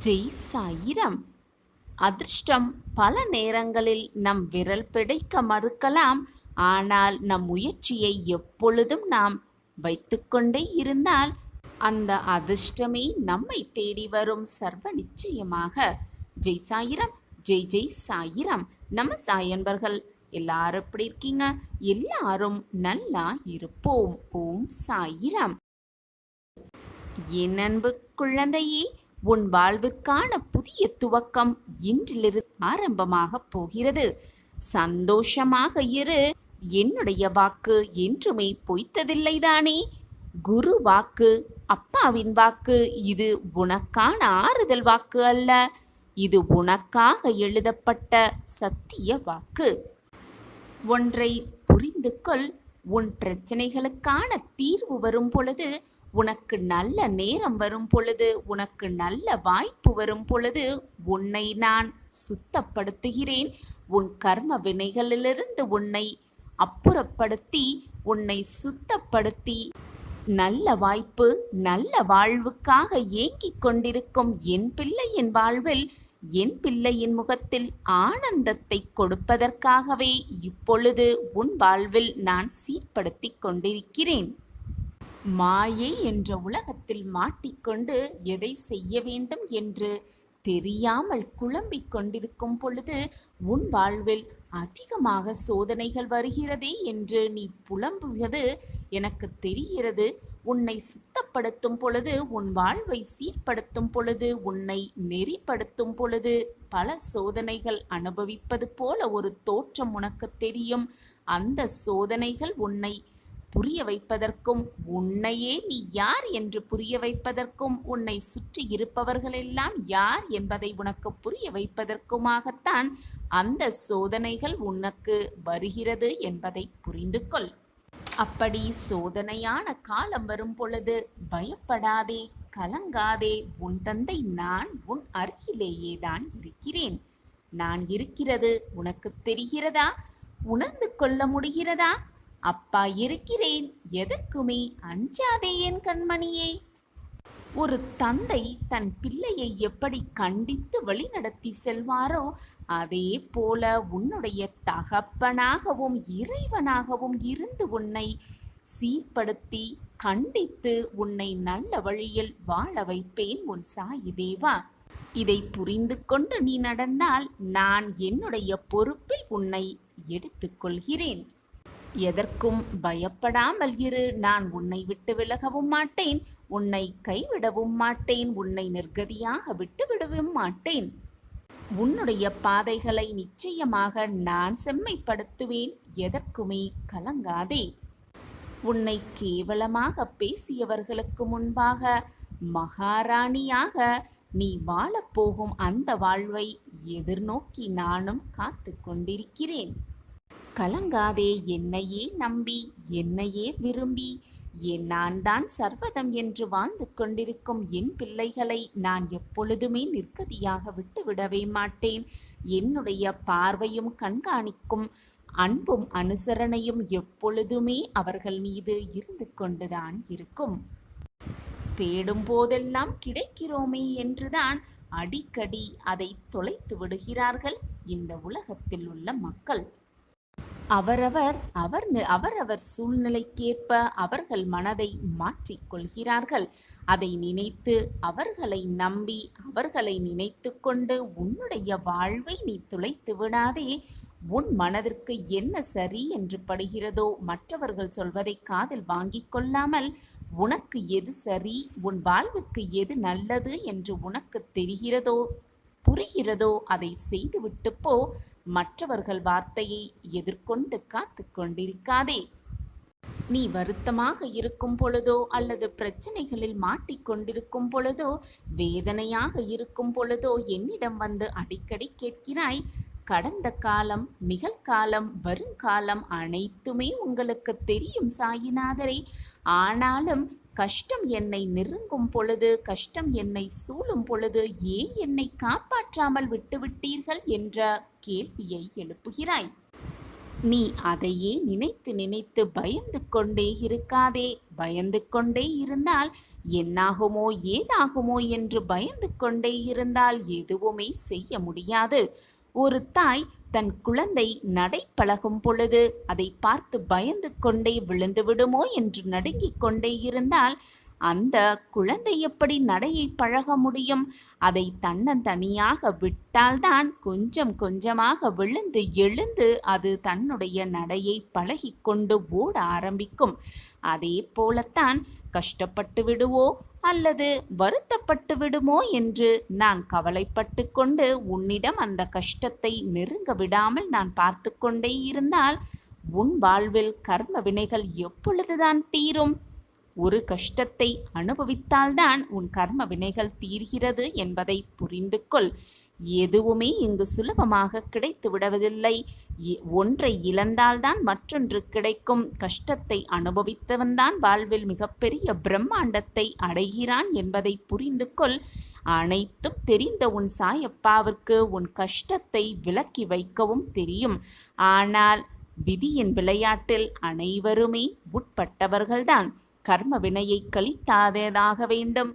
ஜெய் சாயிரம். அதிர்ஷ்டம் பல நேரங்களில் நம் விரல் பிடிக்க மறுக்கலாம். ஆனால் நம் முயற்சியை எப்பொழுதும் நாம் வைத்துக்கொண்டே இருந்தால் அந்த அதிர்ஷ்டமே நம்மை தேடி வரும் சர்வ நிச்சயமாக. ஜெய் சாயிரம். ஜெய் ஜெய் சாயிரம். நம்ம சாயன்பர்கள் எல்லாரும் எப்படி இருக்கீங்க? எல்லாரும் நல்லா இருப்போம். ஓம் சாயிரம். என் அன்பு குழந்தையே, உன் வாழ்வுக்கான புதிய துவக்கம் இன்றிலிருந்து ஆரம்பமாக போகிறது. சந்தோஷமாக இரு. என்னுடைய வாக்கு என்றுமே பொய்த்ததில்லைதானே? குரு வாக்கு, அப்பாவின் வாக்கு. இது உனக்கான ஆறுதல் வாக்கு அல்ல, இது உனக்காக எழுதப்பட்ட சத்திய வாக்கு. ஒன்றை புரிந்து கொள். உன் பிரச்சனைகளுக்கான தீர்வு வரும் பொழுது, உனக்கு நல்ல நேரம் வரும் பொழுது, உனக்கு நல்ல வாய்ப்பு வரும் பொழுது உன்னை நான் சுத்தப்படுத்துகிறேன். உன் கர்ம வினைகளிலிருந்து உன்னை அப்புறப்படுத்தி, உன்னை சுத்தப்படுத்தி, நல்ல வாய்ப்பு, நல்ல வாழ்வுக்காக ஏங்கிக் கொண்டிருக்கும் என் பிள்ளையின் வாழ்வில், என் பிள்ளையின் முகத்தில் ஆனந்தத்தை கொடுப்பதற்காகவே இப்பொழுது உன் வாழ்வில் நான் சீர்படுத்தி கொண்டிருக்கிறேன். மாயை என்ற உலகத்தில் மாட்டிக்கொண்டு எதை செய்ய வேண்டும் என்று தெரியாமல் குழம்பிக் கொண்டிருக்கும் பொழுது உன் வாழ்வில் அதிகமாக சோதனைகள் வருகிறதே என்று நீ புலம்புவது எனக்கு தெரிகிறது. உன்னை சுத்தப்படுத்தும் பொழுது, உன் வாழ்வை சீர்படுத்தும் பொழுது, உன்னை நெறிப்படுத்தும் பொழுது பல சோதனைகள் அனுபவிப்பது போல ஒரு தோற்றம் உனக்கு தெரியும். அந்த சோதனைகள் உன்னை புரிய வைப்பதற்கும், உன்னையே நீ யார் என்று புரிய வைப்பதற்கும், உன்னை சுற்றி இருப்பவர்களெல்லாம் யார் என்பதை உனக்கு புரிய வைப்பதற்குமாகத்தான் அந்த சோதனைகள் உனக்கு வருகிறது என்பதை புரிந்து கொள். அப்படி சோதனையான காலம் வரும் பொழுது பயப்படாதே, கலங்காதே. உன் தந்தை நான் உன் அருகிலேயே தான் இருக்கிறேன். நான் இருக்கிறது உனக்கு தெரிகிறதா? உணர்ந்து கொள்ள முடிகிறதா? அப்பா இருக்கிறேன், எதற்குமே அஞ்சாதே என் கண்மணியே. ஒரு தந்தை தன் பிள்ளையை எப்படி கண்டித்து வழிநடத்தி செல்வாரோ அதே போல உன்னுடைய தகப்பனாகவும் இறைவனாகவும் இருந்து உன்னை சீர்படுத்தி கண்டித்து உன்னை நல்ல வழியில் வாழ வைப்பேன் உன் சாயி தேவா. இதை புரிந்து கொண்டு நீ நடந்தால் நான் என்னுடைய பொறுப்பில் உன்னை எடுத்துக்கொள்கிறேன். எதற்கும் பயப்படாமல் இரு. நான் உன்னை விட்டு விலகவும் மாட்டேன், உன்னை கைவிடவும் மாட்டேன், உன்னை நிர்கதியாக விட்டுவிடவும் மாட்டேன். உன்னுடைய பாதைகளை நிச்சயமாக நான் செம்மைப்படுத்துவேன். எதற்குமே கலங்காதே. உன்னை கேவலமாக பேசியவர்களுக்கு முன்பாக மகாராணியாக நீ வாழப்போகும் அந்த வாழ்வை எதிர்நோக்கி நானும் காத்து கொண்டிருக்கிறேன். கலங்காதே. என்னையே நம்பி, என்னையே விரும்பி, நான் தான் சர்வதம் என்று வாழ்ந்து கொண்டிருக்கும் என் பிள்ளைகளை நான் எப்பொழுதுமே நிர்கதியாக விட்டுவிடவே மாட்டேன். என்னுடைய பார்வையும் கண்காணிக்கும் அன்பும் அனுசரணையும் எப்பொழுதுமே அவர்கள் மீது இருந்து கொண்டுதான் இருக்கும். தேடும் போதெல்லாம் கிடைக்கிறோமே என்றுதான் அடிக்கடி அதை தொலைத்து விடுகிறார்கள் இந்த உலகத்தில் உள்ள மக்கள். அவரவர் சூழ்நிலைக்கேற்ப அவர்கள் மனதை மாற்றிக்கொள்கிறார்கள். அதை நினைத்து, அவர்களை நம்பி, அவர்களை நினைத்து கொண்டு உன்னுடைய வாழ்வை நீ துளைத்து விடாதே. உன் மனதிற்கு என்ன சரி என்று படுகிறதோ, மற்றவர்கள் சொல்வதை காதில் வாங்கிக் கொள்ளாமல், உனக்கு எது சரி, உன் வாழ்வுக்கு எது நல்லது என்று உனக்கு தெரிகிறதோ, புரிகிறதோ அதை செய்துவிட்டு போ. மற்றவர்கள் வார்த்தையை எதிர்கொண்டு காத்து கொண்டிருக்காதே. நீ வருத்தமாக இருக்கும் பொழுதோ, அல்லது பிரச்சனைகளில் மாட்டிக்கொண்டிருக்கும் பொழுதோ, வேதனையாக இருக்கும் பொழுதோ என்னிடம் வந்து அடிக்கடி கேட்கிறாய். கடந்த காலம், நிகழ்காலம், வருங்காலம் அனைத்துமே உங்களுக்கு தெரியும் சாயிநாதரே. ஆனாலும் கஷ்டம் என்னை நெருங்கும் பொழுது, கஷ்டம் என்னை சூழும் பொழுது ஏன் என்னை காப்பாற்றாமல் விட்டுவிட்டீர்கள் என்ற கேள்வியை எழுப்புகிறாய். நீ அதையே நினைத்து நினைத்து பயந்து கொண்டே இருக்காதே. பயந்து கொண்டே இருந்தால் என்னாகுமோ ஏதாகுமோ என்று பயந்து கொண்டே இருந்தால் எதுவுமே செய்ய முடியாது. ஒரு தாய் தன் குழந்தை நடை பழகும் பொழுது அதை பார்த்து பயந்து கொண்டே விழுந்து விடுமோ என்று நடுங்கிக் கொண்டே இருந்தால் அந்த குழந்தை எப்படி நடையை பழக முடியும்? அதை தன்னந்தனியாக விட்டால்தான் கொஞ்சம் கொஞ்சமாக விழுந்து எழுந்து அது தன்னுடைய நடையை பழகிக்கொண்டு ஓட ஆரம்பிக்கும். அதே போலத்தான் கஷ்டப்பட்டு விடுவோ அல்லது வருத்தப்பட்டு விடுமோ என்று நான் கவலைப்பட்டு கொண்டு உன்னிடம் அந்த கஷ்டத்தை நெருங்க விடாமல் நான் பார்த்து கொண்டே இருந்தால் உன் வாழ்வில் கர்ம வினைகள் எப்பொழுதுதான் தீரும்? ஒரு கஷ்டத்தை அனுபவித்தால்தான் உன் கர்ம வினைகள் தீர்கிறது என்பதை புரிந்து கொள். எதுவுமே இங்கு சுலபமாக கிடைத்து விடுவதில்லை. ஒன்றை இழந்தால்தான் மற்றொன்று கிடைக்கும். கஷ்டத்தை அனுபவித்தவன்தான் வாழ்வில் மிகப்பெரிய பிரம்மாண்டத்தை அடைகிறான் என்பதை புரிந்து கொள். அனைத்தும் தெரிந்த உன் சாயப்பாவிற்கு உன் கஷ்டத்தை விலக்கி வைக்கவும் தெரியும். ஆனால் விதியின் விளையாட்டில் அனைவருமே உட்பட்டவர்கள்தான். கர்ம வினையை கழித்தாதேதாக வேண்டும்,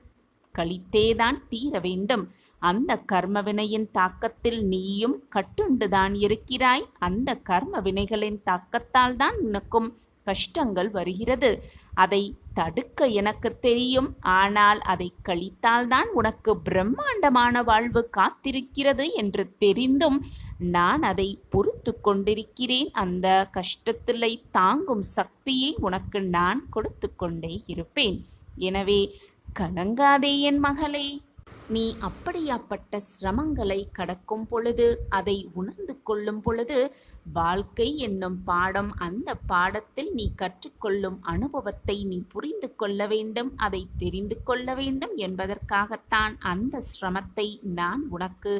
கழித்தேதான் தீர வேண்டும். அந்த கர்ம வினையின் தாக்கத்தில் நீயும் கட்டுண்டுதான் இருக்கிறாய். அந்த கர்ம வினைகளின் தாக்கத்தால் தான் உனக்கும் கஷ்டங்கள் வருகிறது. அதை தடுக்க எனக்கு தெரியும். ஆனால் அதை கழித்தால்தான் உனக்கு பிரம்மாண்டமான வாழ்வு காத்திருக்கிறது என்று தெரிந்தும் நான் அதை பொறுத்து கொண்டிருக்கிறேன். அந்த கஷ்டத்திலை தாங்கும் சக்தியை உனக்கு நான் கொடுத்து கொண்டே இருப்பேன். எனவே கலங்காதே என் மகளே. நீ அப்படியாப்பட்ட சிரமங்களை கடக்கும் பொழுது, அதை உணர்ந்து கொள்ளும் பொழுது, வாழ்க்கை என்னும் பாடம், அந்த பாடத்தில் நீ கற்றுக்கொள்ளும் அனுபவத்தை நீ புரிந்து கொள்ள வேண்டும். அதை தெரிந்து கொள்ள வேண்டும் என்பதற்காகத்தான் அந்த சிரமத்தை நான் உனக்கு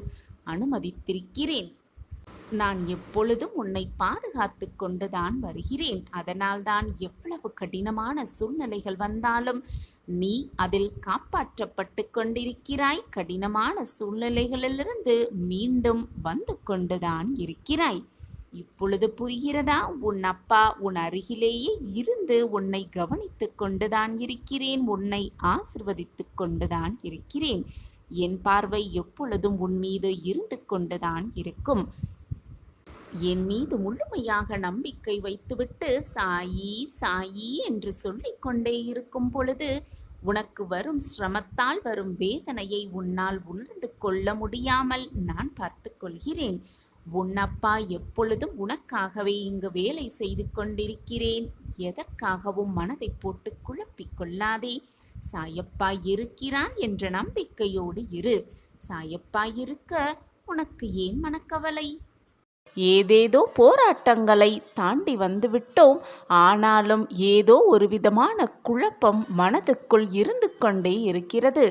அனுமதித்திருக்கிறேன். நான் எப்பொழுதும் உன்னை பாதுகாத்து கொண்டுதான் வருகிறேன். அதனால்தான் எவ்வளவு கடினமான சூழ்நிலைகள் வந்தாலும் நீ அதில் காப்பாற்றப்பட்டு கொண்டிருக்கிறாய். கடினமான சூழ்நிலைகளிலிருந்து மீண்டும் வந்து கொண்டுதான் இருக்கிறாய். இப்பொழுது புரிகிறதா? உன் அப்பா உன் அருகிலேயே இருந்து உன்னை கவனித்து கொண்டுதான் இருக்கிறேன். உன்னை ஆசிர்வதித்து கொண்டுதான் இருக்கிறேன். என் பார்வை எப்பொழுதும் உன் மீது இருந்து கொண்டுதான் இருக்கும். என் மீது முழுமையாக நம்பிக்கை வைத்துவிட்டு சாயி சாயி என்று சொல்லிக்கொண்டே இருக்கும் பொழுது உனக்கு வரும் சிரமத்தால் வரும் வேதனையை உன்னால் உணர்ந்து கொள்ள முடியாமல் நான் பார்த்து கொள்கிறேன். உன் அப்பா எப்பொழுதும் உனக்காகவே இங்கு வேலை செய்து கொண்டிருக்கிறேன். எதற்காகவும் மனதை போட்டு குழப்பிக் கொள்ளாதே. சாயப்பா இருக்கிறான் என்ற நம்பிக்கையோடு இரு. சாயப்பா இருக்க உனக்கு ஏன் மனக்கவலை? ஏதேதோ போராட்டங்களை தாண்டி வந்துவிட்டோம். ஆனாலும் ஏதோ ஒரு விதமான குழப்பம் மனதுக்குள் இருந்து கொண்டே இருக்கிறது.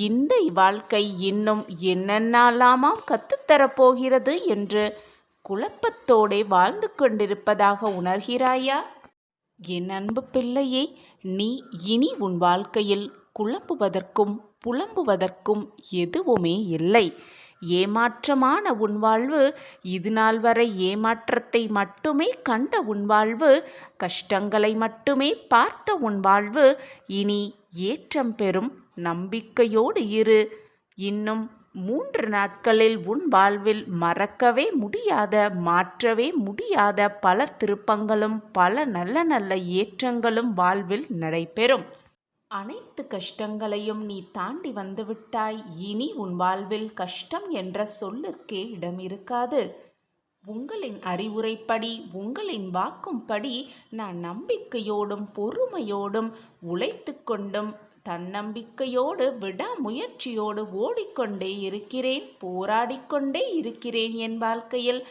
இந்த வாழ்க்கை இன்னும் என்னென்னலாமாம் கற்றுத்தரப்போகிறது என்று குழப்பத்தோடே வாழ்ந்து கொண்டிருப்பதாக உணர்கிறாயா? என் அன்பு பிள்ளையே, நீ இனி உன் வாழ்க்கையில் குழம்புவதற்கும் புலம்புவதற்கும் எதுவுமே இல்லை. ஏமாற்றமான உன் வாழ்வு, இதுநாள் வரை ஏமாற்றத்தை மட்டுமே கண்ட உன் வாழ்வு, கஷ்டங்களை மட்டுமே பார்த்த உன் வாழ்வு இனி ஏற்றம் பெறும். நம்பிக்கையோடு இரு. இன்னும் 3 நாட்களில் உன் வாழ்வில் மறக்கவே முடியாத, மாற்றவே முடியாத பல திருப்பங்களும் பல நல்ல நல்ல ஏற்றங்களும் வாழ்வில் நடைபெறும். அனைத்து கஷ்டங்களையும் நீ தாண்டி வந்துவிட்டாய். இனி உன் வாழ்வில் கஷ்டம் என்ற சொல்லிற்கே இடம் இருக்காது. உங்களின் அறிவுரைப்படி, உங்களின் வாக்கும்படி நான் நம்பிக்கையோடும் பொறுமையோடும் உழைத்து கொண்டும் தன்னம்பிக்கையோடு விடாமுயற்சியோடு ஓடிக்கொண்டே இருக்கிறேன், போராடிக்கொண்டே இருக்கிறேன் என் வாழ்க்கையில்.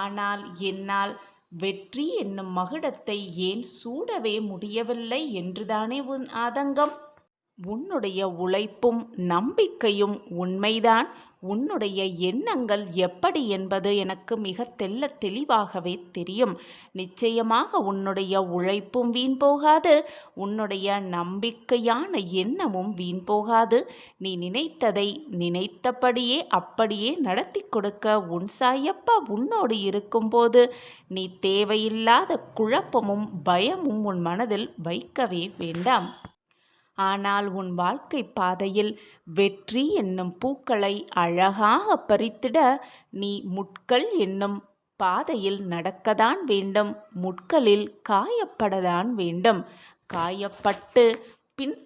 ஆனால் என்னால் வெற்றி என்னும் மகுடத்தை ஏன் சூடவே முடியவில்லை என்றுதானே உன் ஆதங்கம்? உன்னுடைய உழைப்பும் நம்பிக்கையும் உண்மைதான். உன்னுடைய எண்ணங்கள் எப்படி என்பது எனக்கு மிக தெள்ளத் தெளிவாகவே தெரியும். நிச்சயமாக உன்னுடைய உழைப்பும் வீண் போகாது, உன்னுடைய நம்பிக்கையான எண்ணமும் வீண் போகாது. நீ நினைத்ததை நினைத்தபடியே அப்படியே நடத்தி கொடுக்க உன் சாயப்பா உன்னோடு இருக்கும்போது நீ தேவையில்லாத குழப்பமும் பயமும் உன் மனதில் வைக்கவே வேண்டாம். ஆனால் உன் வாழ்க்கை பாதையில் வெற்றி என்னும் பூக்களை அழகாக பறித்திட நீ முட்கள் என்னும் பாதையில் நடக்கத்தான் வேண்டும். முட்களில் காயப்படத்தான் வேண்டும். காயப்பட்டு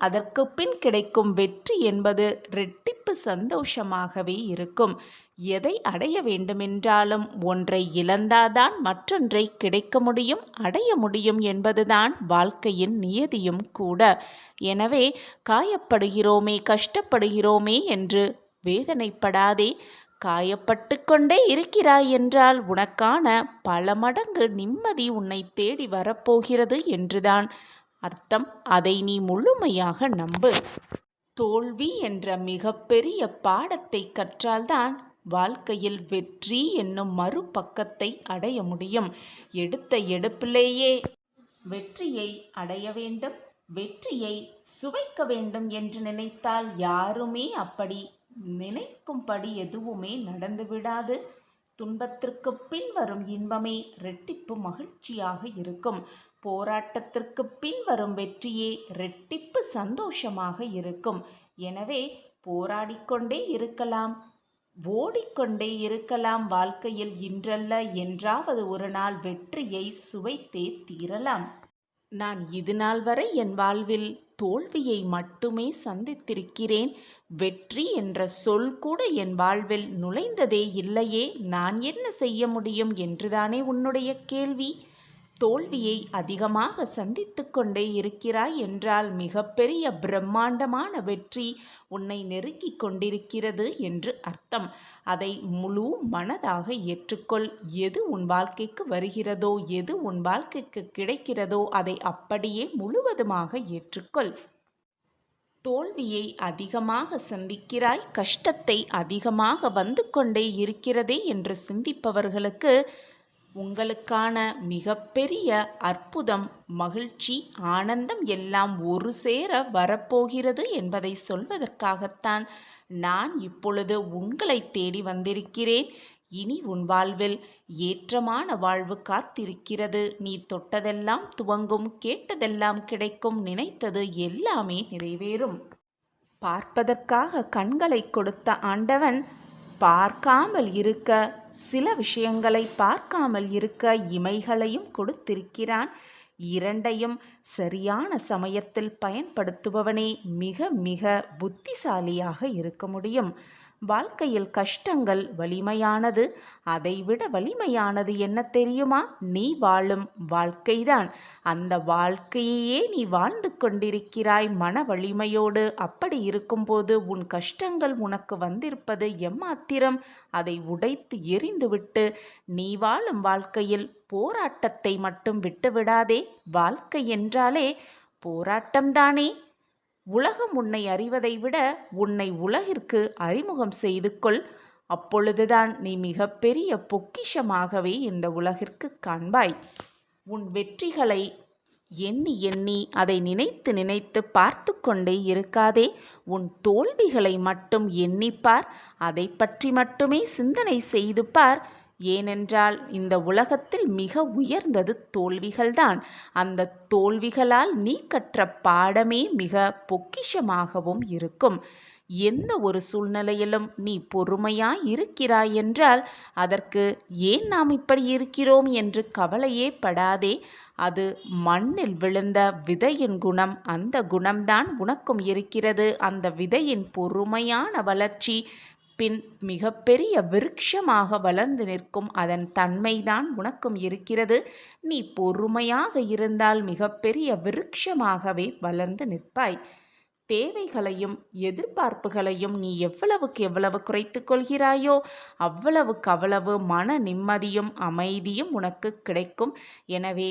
அதற்கு பின் கிடைக்கும் வெற்றி என்பது இரட்டிப்பு சந்தோஷமாகவே இருக்கும். எதை அடைய வேண்டுமென்றாலும் ஒன்றை இழந்தாதான் மற்றொன்றை கிடைக்க முடியும், அடைய முடியும் என்பதுதான் வாழ்க்கையின் நியதியும் கூட. எனவே காயப்படுகிறோமே, கஷ்டப்படுகிறோமே என்று வேதனைப்படாதே. காயப்பட்டு கொண்டே இருக்கிறாய் என்றால் உனக்கான பல மடங்கு நிம்மதி உன்னை தேடி வரப்போகிறது என்றுதான் அர்த்தம். அதை நீ முழுமையாக நம்பு. தோல்வி என்ற மிகப்பெரிய பாடத்தை கற்றால்தான் வாழ்க்கையில் வெற்றி என்னும் மறுபக்கத்தை அடைய முடியும். எடுத்த எடுப்பிலேயே வெற்றியை அடைய வேண்டும், வெற்றியை சுவைக்க வேண்டும் என்று நினைத்தால் யாருமே அப்படி நினைக்கும்படி எதுவுமே நடந்துவிடாது. துன்பத்திற்கு பின் வரும் இன்பமே இரட்டிப்பு மகிழ்ச்சியாக இருக்கும். போராட்டத்திற்கு பின் வரும் வெற்றியே இரட்டிப்பு சந்தோஷமாக இருக்கும். எனவே போராடிக்கொண்டே இருக்கலாம், ஓடிக்கொண்டே இருக்கலாம். வாழ்க்கையில் இன்றல்ல என்றாவது ஒரு நாள் வெற்றியை சுவைத்தே தீரலாம். நான் இதுநாள் வரை என் வாழ்வில் தோல்வியை மட்டுமே சந்தித்திருக்கிறேன். வெற்றி என்ற சொல் கூட என் வாழ்வில் நுழைந்ததே இல்லையே, நான் என்ன செய்ய முடியும் என்றுதானே உன்னுடைய கேள்வி. தோல்வியை அதிகமாக சந்தித்து கொண்டே இருக்கிறாய் என்றால் மிகப்பெரிய பிரம்மாண்டமான வெற்றி உன்னை நெருங்கிக் கொண்டிருக்கிறது என்று அர்த்தம். அதை முழு மனதாக ஏற்றுக்கொள். எது உன் வாழ்க்கைக்கு வருகிறதோ, எது உன் வாழ்க்கைக்கு கிடைக்கிறதோ அதை அப்படியே முழுவதுமாக ஏற்றுக்கொள். தோல்வியை அதிகமாக சந்திக்கிறாய், கஷ்டத்தை அதிகமாக வந்து கொண்டே இருக்கிறதே என்று சிந்திப்பவர்களுக்கு உங்களுக்கான மிகப்பெரிய அற்புதம், மகிழ்ச்சி, ஆனந்தம் எல்லாம் ஒரு சேர வரப்போகிறது என்பதை சொல்வதற்காகத்தான் நான் இப்பொழுது உங்களை தேடி வந்திருக்கிறேன். இனி உன் வாழ்வில் ஏற்றமான வாழ்வு காத்திருக்கிறது. நீ தொட்டதெல்லாம் துவங்கும், கேட்டதெல்லாம் கிடைக்கும், நினைத்தது எல்லாமே நிறைவேறும். பார்ப்பதற்காக கண்களை கொடுத்த ஆண்டவன் பார்க்காமல் இருக்க, சில விஷயங்களை பார்க்காமல் இருக்க இமைகளையும் கொடுத்திருக்கிறான். இரண்டையும் சரியான சமயத்தில் பயன்படுத்துபவனே மிக மிக புத்திசாலியாக இருக்க முடியும். வாழ்க்கையில் கஷ்டங்கள் வலிமையானது. அதைவிட வலிமையானது என்ன தெரியுமா? நீ வாழும் வாழ்க்கைதான். அந்த வாழ்க்கையே நீ வாழ்ந்து கொண்டிருக்கிறாய் மன வலிமையோடு. அப்படி இருக்கும்போது உன் கஷ்டங்கள் உனக்கு வந்திருப்பது எம்மாத்திரம்? அதை உடைத்து எறிந்துவிட்டு நீ வாழும் வாழ்க்கையில் போராட்டத்தை மட்டும் விட்டுவிடாதே. வாழ்க்கை என்றாலே போராட்டம்தானே. உலகம் உன்னை அறிவதை விட உன்னை உலகிற்கு அறிமுகம் செய்து கொள். அப்பொழுதுதான் நீ மிகப்பெரிய பொக்கிஷமாகவே இந்த உலகிற்கு காண்பாய். உன் வெற்றிகளை எண்ணி எண்ணி அதை நினைத்து நினைத்து பார்த்து கொண்டே இருக்காதே. உன் தோல்விகளை மட்டும் எண்ணிப்பார். அதை பற்றி மட்டுமே சிந்தனை செய்து பார். ஏனென்றால் இந்த உலகத்தில் மிக உயர்ந்தது தோல்விகள்தான். அந்த தோல்விகளால் நீ கற்ற பாடமே மிக பொக்கிஷமாகவும் இருக்கும். எந்த ஒரு சூழ்நிலையிலும் நீ பொறுமையாய் இருக்கிறாய் என்றால் அதற்கு ஏன் நாம் இப்படி இருக்கிறோம் என்று கவலையே படாதே. அது மண்ணில் விழுந்த விதையின் குணம். அந்த குணம்தான் உனக்கும் இருக்கிறது. அந்த விதையின் பொறுமையான வளர்ச்சி பின் மிகப்பெரிய விருட்சமாக வளர்ந்து நிற்கும். அதன் தன்மைதான் உனக்கும் இருக்கிறது. நீ பொறுமையாக இருந்தால் மிகப்பெரிய விருட்சமாகவே வளர்ந்து நிற்பாய். தேவைகளையும் எதிர்பார்ப்புகளையும் நீ எவ்வளவுக்கு எவ்வளவு குறைத்து கொள்கிறாயோ அவ்வளவுக்கு அவ்வளவு மன நிம்மதியும் அமைதியும் உனக்கு கிடைக்கும். எனவே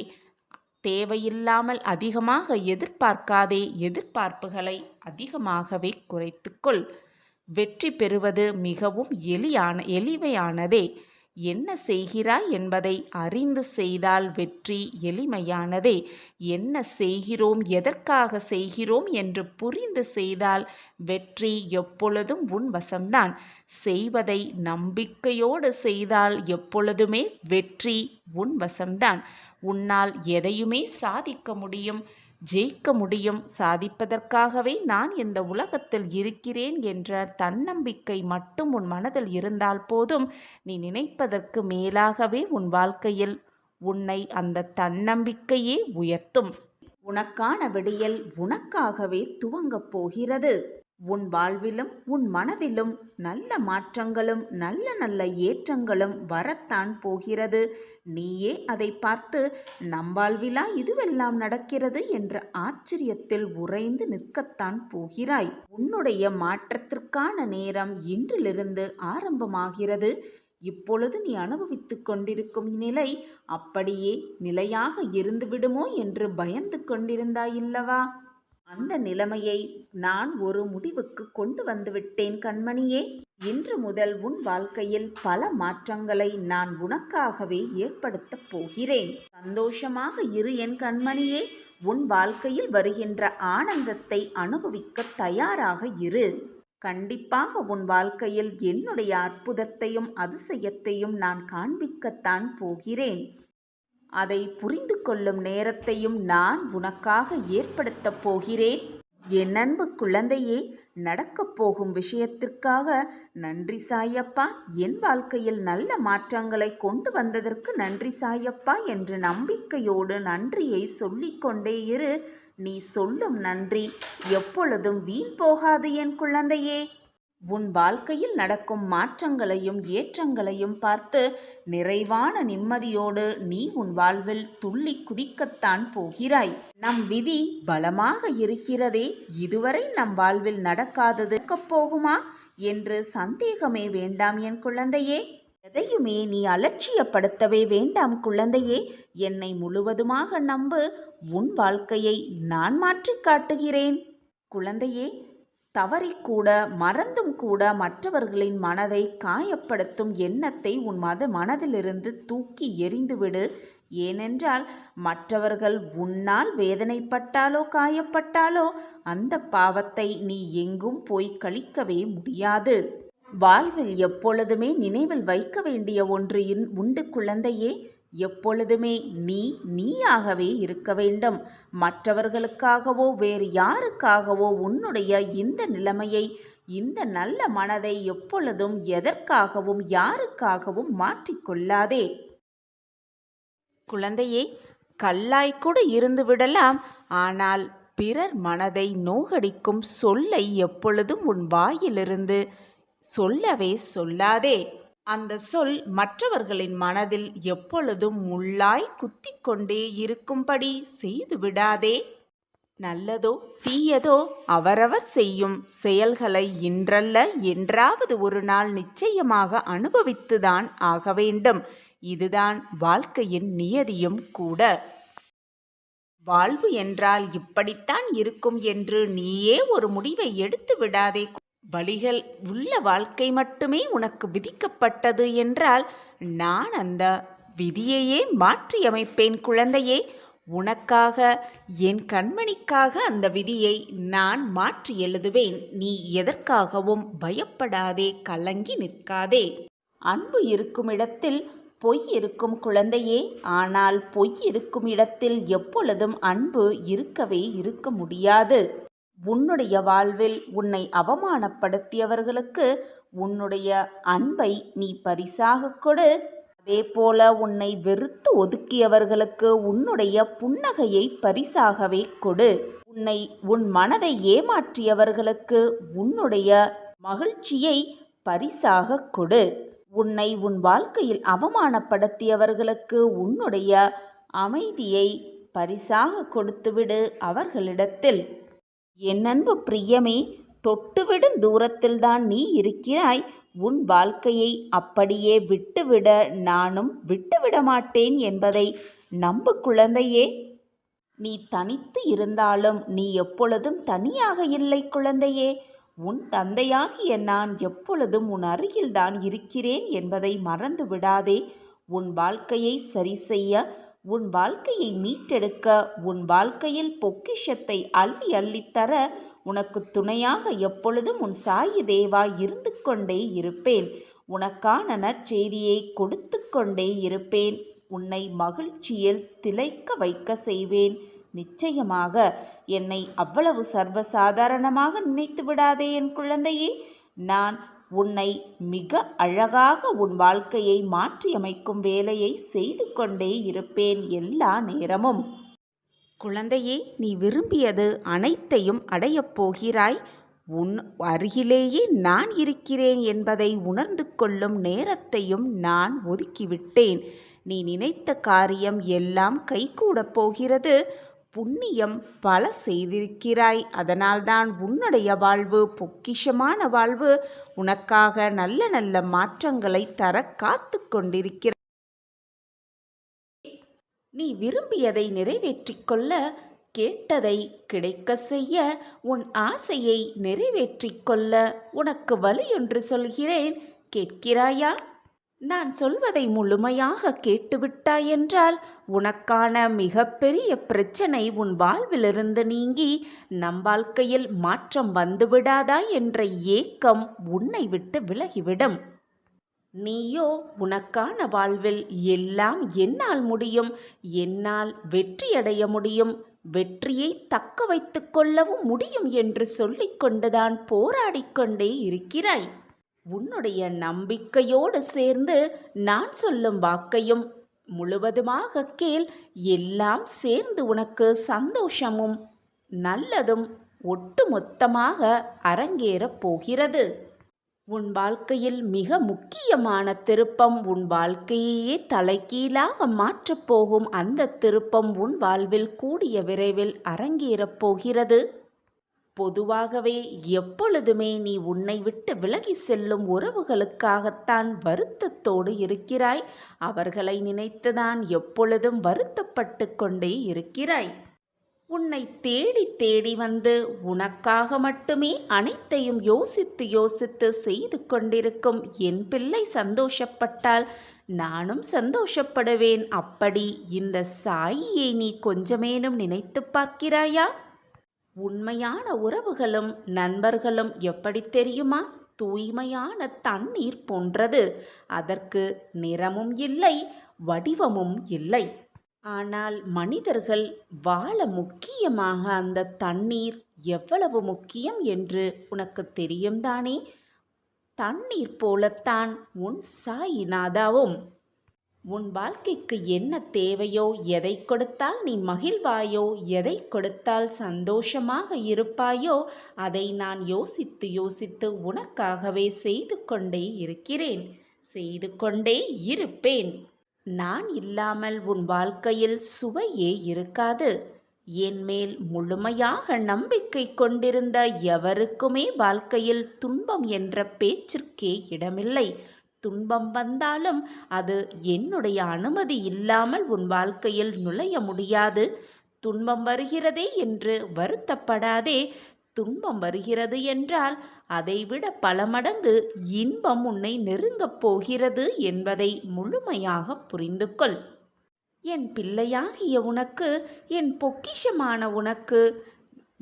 தேவையில்லாமல் அதிகமாக எதிர்பார்க்காதே. எதிர்பார்ப்புகளை அதிகமாகவே குறைத்துக்கொள். வெற்றி பெறுவது மிகவும் எளிமையானதே. என்ன செய்கிறாய் என்பதை அறிந்து செய்தால் வெற்றி எளிமையானதே. என்ன செய்கிறோம், எதற்காக செய்கிறோம் என்று புரிந்து செய்தால் வெற்றி எப்பொழுதும் உன் வசம்தான். செய்வதை நம்பிக்கையோடு செய்தால் எப்பொழுதுமே வெற்றி உன் வசம்தான். உன்னால் எதையுமே சாதிக்க முடியும், ஜெயிக்க முடியும். சாதிப்பதற்காகவே நான் இந்த உலகத்தில் இருக்கிறேன் என்ற தன்னம்பிக்கை மட்டும் உன் மனதில் இருந்தால் போதும். நீ நினைப்பதற்கு மேலாகவே உன் வாழ்க்கையில் உன்னை அந்த தன்னம்பிக்கையே உயர்த்தும். உனக்கான விடியல் உனக்காகவே துவங்கப் போகிறது. உன் வாழ்விலும் உன் மனதிலும் நல்ல மாற்றங்களும் நல்ல நல்ல ஏற்றங்களும் வரத்தான் போகிறது. நீயே அதை பார்த்து நம் வாழ்விலா இதுவெல்லாம் நடக்கிறது என்ற ஆச்சரியத்தில் உறைந்து நிற்கத்தான் போகிறாய். உன்னுடைய மாற்றத்திற்கான நேரம் இன்றிலிருந்து ஆரம்பமாகிறது. இப்பொழுது நீ அனுபவித்துக் கொண்டிருக்கும் நிலை அப்படியே நிலையாக இருந்துவிடுமோ என்று பயந்து கொண்டிருந்தாயில்லவா? அந்த நிலைமையை நான் ஒரு முடிவுக்கு கொண்டு வந்துவிட்டேன் கண்மணியே. இன்று முதல் உன் வாழ்க்கையில் பல மாற்றங்களை நான் உனக்காகவே ஏற்படுத்தப் போகிறேன். சந்தோஷமாக இரு என் கண்மணியே. உன் வாழ்க்கையில் வருகின்ற ஆனந்தத்தை அனுபவிக்க தயாராக இரு. கண்டிப்பாக உன் வாழ்க்கையில் என்னுடைய அற்புதத்தையும் அதிசயத்தையும் நான் காண்பிக்கத்தான் போகிறேன். அதை புரிந்து கொள்ளும் நேரத்தையும் நான் உனக்காக ஏற்படுத்தப் போகிறேன். என் அன்பு குழந்தையே, நடக்கப் போகும் விஷயத்திற்காக நன்றி சாயப்பா, என் வாழ்க்கையில் நல்ல மாற்றங்களை கொண்டு வந்ததற்கு நன்றி சாயப்பா என்று நம்பிக்கையோடு நன்றியை சொல்லிக்கொண்டே இரு. நீ சொல்லும் நன்றி எப்பொழுதும் வீண் போகாது என் குழந்தையே. உன் வாழ்க்கையில் நடக்கும் மாற்றங்களையும் ஏற்றங்களையும் பார்த்து நிறைவான நிம்மதியோடு நீ உன் வாழ்வில் துள்ளி குதிக்கத்தான் போகிறாய். நம் விதி பலமாக இருக்கிறதே, இதுவரை நம் வாழ்வில் நடக்காதது போகுமா என்று சந்தேகமே வேண்டாம் என் குழந்தையே. எதையுமே நீ அலட்சியப்படுத்தவே வேண்டாம் குழந்தையே. என்னை முழுவதுமாக நம்பு. உன் வாழ்க்கையை நான் மாற்றி காட்டுகிறேன் குழந்தையே. தவறிக்கூட மறந்தும் கூட மற்றவர்களின் மனதை காயப்படுத்தும் எண்ணத்தை உன் மனதிலிருந்து தூக்கி எறிந்துவிடு. ஏனென்றால் மற்றவர்கள் உன்னால் வேதனைப்பட்டாலோ காயப்பட்டாலோ அந்த பாவத்தை நீ எங்கும் போய் கழிக்கவே முடியாது. வாழ்வில் எப்பொழுதுமே நினைவில் வைக்க வேண்டிய ஒன்று உண்டு குழந்தையே. எப்பொழுதுமே நீயாகவே இருக்க வேண்டும். மற்றவர்களுக்காகவோ வேறு யாருக்காகவோ உன்னுடைய இந்த நிலைமையை, இந்த நல்ல மனதை எப்பொழுதும் எதற்காகவும் யாருக்காகவும் மாற்றிக்கொள்ளாதே குழந்தையே. கல்லாய்க்கூட இருந்து விடலாம், ஆனால் பிறர் மனதை நோகடிக்கும் சொல்லை எப்பொழுதும் உன் வாயிலிருந்து சொல்லவே சொல்லாதே. அந்த சொல் மற்றவர்களின் மனதில் எப்பொழுதும் முள்ளாய் குத்திக் கொண்டே இருக்கும்படி செய்து விடாதே. நல்லதோ தீயதோ அவரவர் செய்யும் செயல்களை இன்றல்ல என்றாவது ஒரு நாள் நிச்சயமாக அனுபவித்துதான் ஆக வேண்டும். இதுதான் வாழ்க்கையின் நியதியும் கூட. வாழ்வு என்றால் இப்படித்தான் இருக்கும் என்று நீயே ஒரு முடிவை எடுத்து விடாதே. வழிகள் உள்ள வாழ்க்கை மட்டுமே உனக்கு விதிக்கப்பட்டது என்றால் நான் அந்த விதியையே மாற்றியமைப்பேன் குழந்தையே. உனக்காக, என் கண்மணிக்காக அந்த விதியை நான் மாற்றி எழுதுவேன். நீ எதற்காகவும் பயப்படாதே, கலங்கி நிற்காதே. அன்பு இருக்கும் இடத்தில் பொய் இருக்கும் குழந்தையே. ஆனால் பொய் இருக்கும் இடத்தில் எப்பொழுதும் அன்பு இருக்க முடியாது. உன்னுடைய வாழ்வில் உன்னை அவமானப்படுத்தியவர்களுக்கு உன்னுடைய அன்பை நீ பரிசாக கொடு. அதே போல உன்னை வெறுத்து ஒதுக்கியவர்களுக்கு உன்னுடைய புன்னகையை பரிசாகவே கொடு. உன் மனதை ஏமாற்றியவர்களுக்கு உன்னுடைய மகிழ்ச்சியை பரிசாக கொடு. உன்னை உன் வாழ்க்கையில் அவமானப்படுத்தியவர்களுக்கு உன்னுடைய அமைதியை பரிசாக கொடுத்துவிடு அவர்களிடத்தில். என் அன்பு பிரியமே, தொட்டுவிடும் தூரத்தில்தான் நீ இருக்கிறாய். உன் வாழ்க்கையை அப்படியே விட்டுவிட நானும் விட்டுவிட மாட்டேன் என்பதை நம்பு குழந்தையே. நீ தனித்து இருந்தாலும் நீ எப்பொழுதும் தனியாக இல்லை குழந்தையே. உன் தந்தையாகிய நான் எப்பொழுதும் உன் அருகில்தான் இருக்கிறேன் என்பதை மறந்து விடாதே. உன் வாழ்க்கையை சரி செய்ய, உன் வாழ்க்கையை மீட்டெடுக்க, உன் வாழ்க்கையில் பொக்கிஷத்தை அள்ளி அள்ளித்தர உனக்கு துணையாக எப்பொழுதும் உன் சாயி தேவா இருந்து கொண்டே இருப்பேன். உனக்கான நற்செய்தியை கொடுத்து கொண்டே இருப்பேன். உன்னை மகிழ்ச்சியில் திளைக்க வைக்க செய்வேன். நிச்சயமாக என்னை அவ்வளவு சர்வசாதாரணமாக நினைத்து விடாதே என் குழந்தையே. நான் உன்னை மிக அழகாக உன் வாழ்க்கையை மாற்றியமைக்கும் வேலையை செய்து கொண்டே இருப்பேன் எல்லா நேரமும். குழந்தையே, நீ விரும்பியது அனைத்தையும் அடையப் போகிறாய். உன் அருகிலேயே நான் இருக்கிறேன் என்பதை உணர்ந்து கொள்ளும் நேரத்தையும் நான் ஒதுக்கிவிட்டேன். நீ நினைத்த காரியம் எல்லாம் கைகூடப் போகிறது. புண்ணியம் பல செய்திருக்கிறாய். அதனால்தான் உன்னுடைய வாழ்வு பொக்கிஷமான வாழ்வு உனக்காக நல்ல நல்ல மாற்றங்களை தர காத்து கொண்டிருக்கிறாய். நீ விரும்பியதை நிறைவேற்றிக் கொள்ள, கேட்டதை கிடைக்க செய்ய, உன் ஆசையை நிறைவேற்றிக் கொள்ள உனக்கு வழியொன்று சொல்கிறேன், கேட்கிறாயா? நான் சொல்வதை முழுமையாக கேட்டுவிட்டாய் என்றால் உனக்கான மிகப்பெரிய பிரச்சனை உன் வாழ்விலிருந்து நீங்கி நம் வாழ்க்கையில் மாற்றம் வந்துவிடாதா என்ற ஏக்கம் உன்னை விட்டு விலகிவிடும். நீயோ உனக்கான வாழ்வில் எல்லாம் என்னால் முடியும், என்னால் வெற்றியடைய முடியும், வெற்றியை தக்க வைத்துக் கொள்ளவும் முடியும் என்று சொல்லிக்கொண்டுதான் போராடிக்கொண்டே இருக்கிறாய். உன்னுடைய நம்பிக்கையோடு சேர்ந்து நான் சொல்லும் வாக்கையும் முழுவதுமாக கேள். எல்லாம் சேர்ந்து உனக்கு சந்தோஷமும் நல்லதும் ஒட்டுமொத்தமாக அரங்கேறப் போகிறது. உன் வாழ்க்கையில் மிக முக்கியமான திருப்பம், உன் வாழ்க்கையே தலைகீழாக மாற்றப் போகும் அந்த திருப்பம் உன் வாழ்வில் கூடிய விரைவில் அரங்கேறப் போகிறது. பொதுவாகவே எப்பொழுதுமே நீ உன்னை விட்டு விலகி செல்லும் உறவுகளுக்காகத்தான் வருத்தத்தோடு இருக்கிறாய். அவர்களை நினைத்துதான் எப்பொழுதும் வருத்தப்பட்டு கொண்டே இருக்கிறாய். உன்னை தேடி தேடி வந்து உனக்காக மட்டுமே அனைத்தையும் யோசித்து யோசித்து செய்து கொண்டிருக்கும் என் பிள்ளை சந்தோஷப்பட்டால் நானும் சந்தோஷப்படுவேன். அப்படி இந்த சாயியை நீ கொஞ்சமேனும் நினைத்து பார்க்கிறாயா? உண்மையான உறவுகளும் நண்பர்களும் எப்படி தெரியுமா? தூய்மையான தண்ணீர் போன்றது. அதற்கு நிறமும் இல்லை, வடிவமும் இல்லை. ஆனால் மனிதர்கள் வாழ முக்கியமாக அந்த தண்ணீர் எவ்வளவு முக்கியம் என்று உனக்கு தெரியும் தானே? தண்ணீர் போலத்தான் உன் சாயிநாதாவும். உன் வாழ்க்கைக்கு என்ன தேவையோ, எதை கொடுத்தால் நீ மகிழ்வாயோ, எதை கொடுத்தால் சந்தோஷமாக இருப்பாயோ அதை நான் யோசித்து யோசித்து உனக்காகவே செய்து கொண்டே இருக்கிறேன், செய்து கொண்டே இருப்பேன். நான் இல்லாமல் உன் வாழ்க்கையில் சுவையே இருக்காது. என் மேல் முழுமையாக நம்பிக்கை கொண்டிருந்த எவருக்குமே வாழ்க்கையில் துன்பம் என்ற பேச்சிற்கே இடமில்லை. துன்பம் வந்தாலும் அது என்னுடைய அனுமதி இல்லாமல் உன் வாழ்க்கையில் நுழைய முடியாது. துன்பம் வருகிறதே என்று வருத்தப்படாதே. துன்பம் வருகிறது என்றால் அதைவிட பல மடங்கு இன்பம் உன்னை நெருங்கப் போகிறது என்பதை முழுமையாக புரிந்து கொள். என் பிள்ளையாகிய உனக்கு, என் பொக்கிஷமான உனக்கு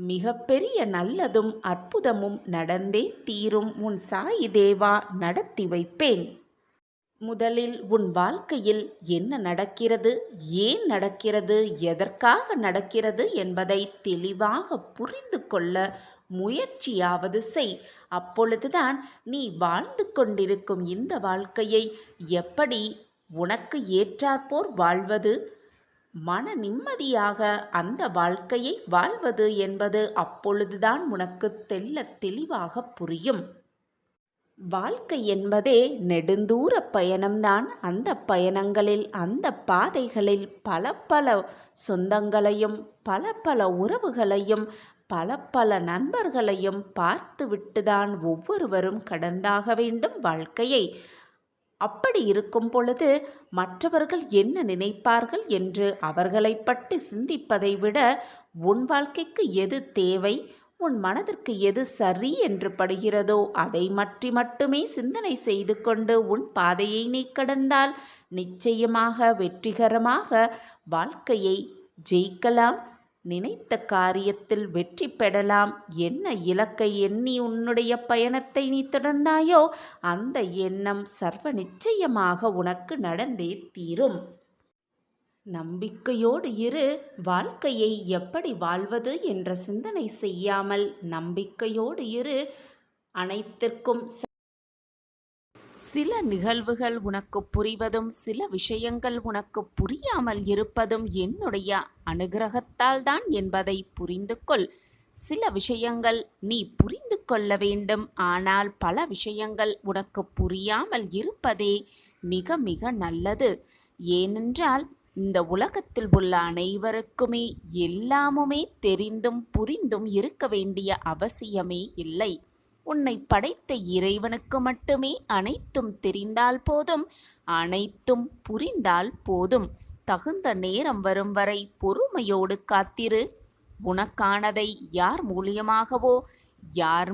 மிகப்பெரிய நல்லதும் அற்புதமும் நடந்தே தீரும். உன் சாயி தேவா நடத்தி வைப்பேன். முதலில் உன் வாழ்க்கையில் என்ன நடக்கிறது, ஏன் நடக்கிறது, எதற்காக நடக்கிறது என்பதை தெளிவாக புரிந்து கொள்ள முயற்சியாவது செய். அப்பொழுதுதான் நீ வாழ்ந்து கொண்டிருக்கும் இந்த வாழ்க்கையை எப்படி உனக்கு ஏற்றாற்போர் வாழ்வது, மன நிம்மதியாக அந்த வாழ்க்கையை வாழ்வது என்பது அப்பொழுதுதான் உனக்கு தெள்ளத் தெளிவாக புரியும். வாழ்க்கை என்பதே நெடுந்தூர பயணம்தான். அந்த பயணங்களில், அந்த பாதைகளில் பல பல சொந்தங்களையும் பல பல உறவுகளையும் பல பல நண்பர்களையும் பார்த்துவிட்டுதான் ஒவ்வொருவரும் கடந்தாக வேண்டும் வாழ்க்கையை. அப்படி இருக்கும் பொழுது மற்றவர்கள் என்ன நினைப்பார்கள் என்று அவர்களை பற்றி சிந்திப்பதை விட உன் வாழ்க்கைக்கு எது தேவை, உன் மனதிற்கு எது சரி என்று படுகிறதோ அதை மட்டுமே சிந்தனை செய்து கொண்டு உன் பாதையை நீ கடந்தால் நிச்சயமாக வெற்றிகரமாக வாழ்க்கையை ஜெயிக்கலாம். நினைத்த காரியத்தில் வெற்றி பெறலாம். என்ன இலக்கை எண்ணி உன்னுடைய பயணத்தை நீ தொடர்ந்தாயோ அந்த எண்ணம் சர்வ நிச்சயமாக உனக்கு நடந்தே தீரும். நம்பிக்கையோடு இரு. வாழ்க்கையை எப்படி வாழ்வது என்ற சிந்தனை செய்யாமல் நம்பிக்கையோடு இரு. அனைத்திற்கும் சில நிகழ்வுகள் உனக்கு புரிவதும் சில விஷயங்கள் உனக்கு புரியாமல் இருப்பதும் என்னுடைய அனுகிரகத்தால் தான் என்பதை புரிந்து கொள். சில விஷயங்கள் நீ புரிந்து கொள்ள வேண்டும். ஆனால் பல விஷயங்கள் உனக்கு புரியாமல் இருப்பதே மிக மிக நல்லது. ஏனென்றால் இந்த உலகத்தில் உள்ள அனைவருக்குமே எல்லாமுமே தெரிந்தும் புரிந்தும் இருக்க வேண்டிய அவசியமே இல்லை. உன்னை படைத்த இறைவனுக்கு மட்டுமே அனைத்தும் தெரிந்தால் போதும், அனைத்தும் புரிந்தால் போதும். தகுந்த நேரம் வரும் வரை பொறுமையோடு காத்திரு. உனக்கானதை யார்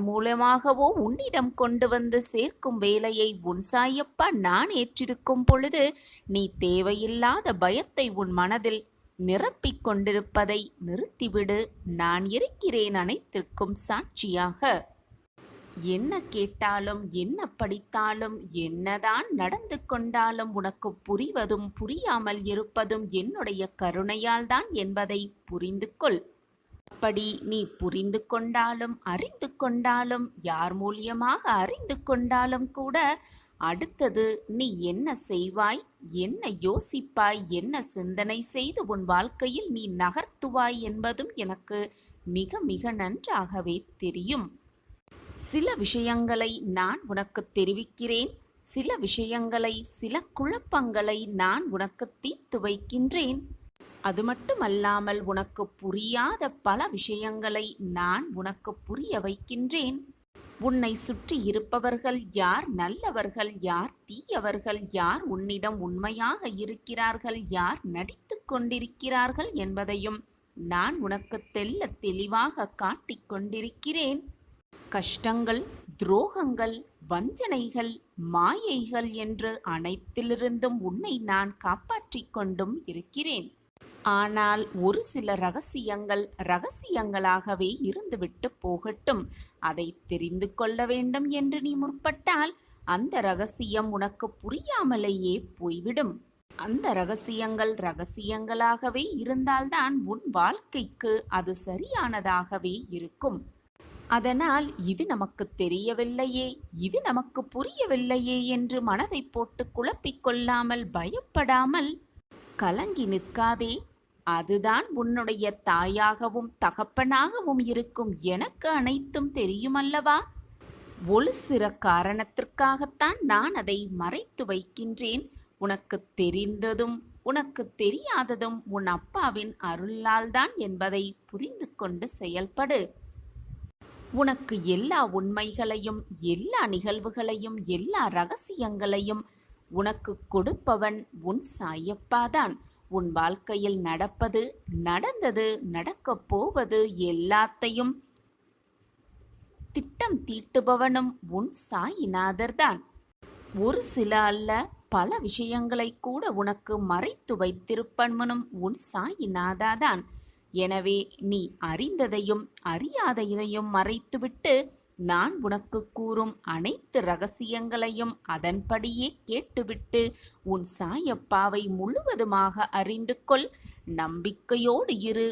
மூலியமாகவோ உன்னிடம் கொண்டு வந்து சேர்க்கும் வேலையை உன் சாயப்பா நான் ஏற்றிருக்கும் பொழுது நீ தேவையில்லாத பயத்தை உன் மனதில் நிரப்பிக் கொண்டிருப்பதை நிறுத்திவிடு. நான் இருக்கிறேன் அனைத்திற்கும் சாட்சியாக. என்ன கேட்டாலும் என்ன படித்தாலும் என்னதான் நடந்து கொண்டாலும் உனக்கு புரிவதும் புரியாமல் இருப்பதும் என்னுடைய கருணையால் தான் என்பதை புரிந்து கொள். அப்படி நீ புரிந்து கொண்டாலும் அறிந்து கொண்டாலும் யார் மூலியமாக அறிந்து கொண்டாலும் கூட அடுத்தது நீ என்ன செய்வாய், என்ன யோசிப்பாய், என்ன சிந்தனை செய்து உன் வாழ்க்கையில் நீ நகர்த்துவாய் என்பதும் எனக்கு மிக மிக நன்றாகவே தெரியும். சில விஷயங்களை நான் உனக்கு தெரிவிக்கிறேன். சில விஷயங்களை, சில குழப்பங்களை நான் உனக்கு தீர்த்து வைக்கின்றேன். அது மட்டுமல்லாமல் உனக்கு புரியாத பல விஷயங்களை நான் உனக்கு புரிய வைக்கின்றேன். உன்னை சுற்றி இருப்பவர்கள் யார் நல்லவர்கள், யார் தீயவர்கள், யார் உன்னிடம் உண்மையாக இருக்கிறார்கள், யார் நடித்து கொண்டிருக்கிறார்கள் என்பதையும் நான் உனக்கு தெள்ள தெளிவாக காட்டிக் கொண்டிருக்கிறேன். கஷ்டங்கள், துரோகங்கள், வஞ்சனைகள், மாயைகள் என்று அனைத்திலிருந்தும் உன்னை நான் காப்பாற்றிக் கொண்டும் இருக்கிறேன். ஆனால் ஒரு சில ரகசியங்கள் ரகசியங்களாகவே இருந்துவிட்டு போகட்டும். அதை தெரிந்து கொள்ள வேண்டும் என்று நீ முற்பட்டால் அந்த ரகசியம் உனக்கு புரியாமலேயே போய்விடும். அந்த ரகசியங்கள் ரகசியங்களாகவே இருந்தால்தான் உன் வாழ்க்கைக்கு அது சரியானதாகவே இருக்கும். அதனால் இது நமக்கு தெரியவில்லையே, இது நமக்கு புரியவில்லையே என்று மனதை போட்டு குழப்பிக்கொள்ளாமல் பயப்படாமல் கலங்கி நிற்காதே. அதுதான் உன்னுடைய தாயாகவும் தகப்பனாகவும் இருக்கும் எனக்கு அனைத்தும் தெரியுமல்லவா? ஒரு சில காரணத்திற்காகத்தான் நான் அதை மறைத்து வைக்கின்றேன். உனக்கு தெரிந்ததும் உனக்கு தெரியாததும் உன் அப்பாவின் அருளால் தான் என்பதை புரிந்து கொண்டு செயல்படு. உனக்கு எல்லா உண்மைகளையும், எல்லா நிகழ்வுகளையும், எல்லா ரகசியங்களையும் உனக்கு கொடுப்பவன் உன் சாயப்பாதான். உன் வாழ்க்கையில் நடப்பது, நடந்தது, நடக்கப் போவது எல்லாத்தையும் திட்டம் தீட்டுபவனும் உன் சாயிநாதர்தான். ஒரு சில அல்ல, பல விஷயங்களை கூட உனக்கு மறைத்து வைத்திருப்பவனும் உன் சாயிநாதாதான். எனவே நீ அறிந்ததையும் அறியாததையும் மறைத்துவிட்டு நான் உனக்கு கூறும் அனைத்து ரகசியங்களையும் அதன்படியே கேட்டுவிட்டு உன் சாயப்பாவை முழுவதுமாக அறிந்து கொள். நம்பிக்கையோடு இரு.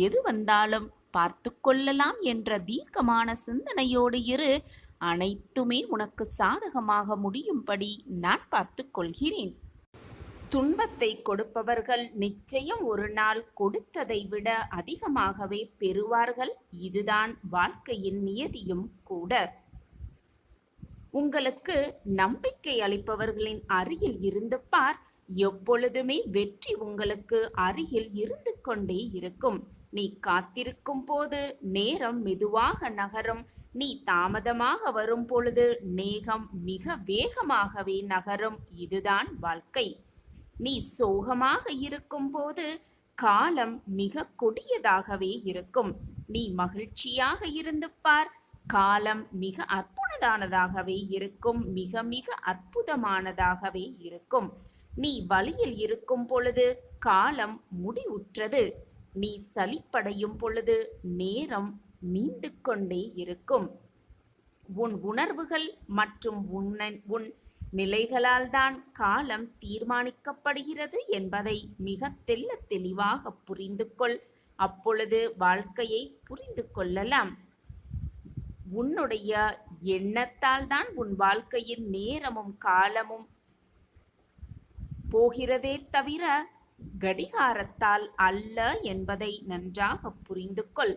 எது வந்தாலும் பார்த்து கொள்ளலாம் என்ற தீர்க்கமான சிந்தனையோடு இரு. அனைத்துமே உனக்கு சாதகமாக முடியும்படி நான் பார்த்து கொள்கிறேன். துன்பத்தை கொடுப்பவர்கள் நிச்சயம் ஒரு நாள் கொடுத்ததை விட அதிகமாகவே பெறுவார்கள். இதுதான் வாழ்க்கையின் நியதியும் கூட. உங்களுக்கு நம்பிக்கை அளிப்பவர்களின் அருகில் இருந்து பார். எப்பொழுதுமே வெற்றி உங்களுக்கு அருகில் இருந்து கொண்டே இருக்கும். நீ காத்திருக்கும் போது நேரம் மெதுவாக நகரும். நீ தாமதமாக வரும் பொழுது நேகம் மிக வேகமாகவே நகரும். இதுதான் வாழ்க்கை. நீ சோகமாக இருக்கும் போது காலம் மிக கொடியதாகவே இருக்கும். நீ மகிழ்ச்சியாக இருந்து பார், காலம் மிக அற்புதமானதாகவே இருக்கும். மிக மிக அற்புதமானதாகவே இருக்கும். நீ வழியில் இருக்கும் பொழுது காலம் முடிவுற்றது. நீ சலிப்படையும் பொழுது நேரம் நீண்டு கொண்டே இருக்கும். உன் உணர்வுகள் மற்றும் உன் நிலைகளால் தான் காலம் தீர்மானிக்கப்படுகிறது என்பதை மிக தெள்ளத் தெளிவாக புரிந்து கொள். அப்பொழுது வாழ்க்கையை புரிந்து கொள்ளலாம். உன்னுடைய எண்ணத்தால் தான் உன் வாழ்க்கையின் நேரமும் காலமும் போகிறதே தவிர கடிகாரத்தால் அல்ல என்பதை நன்றாக புரிந்து கொள்.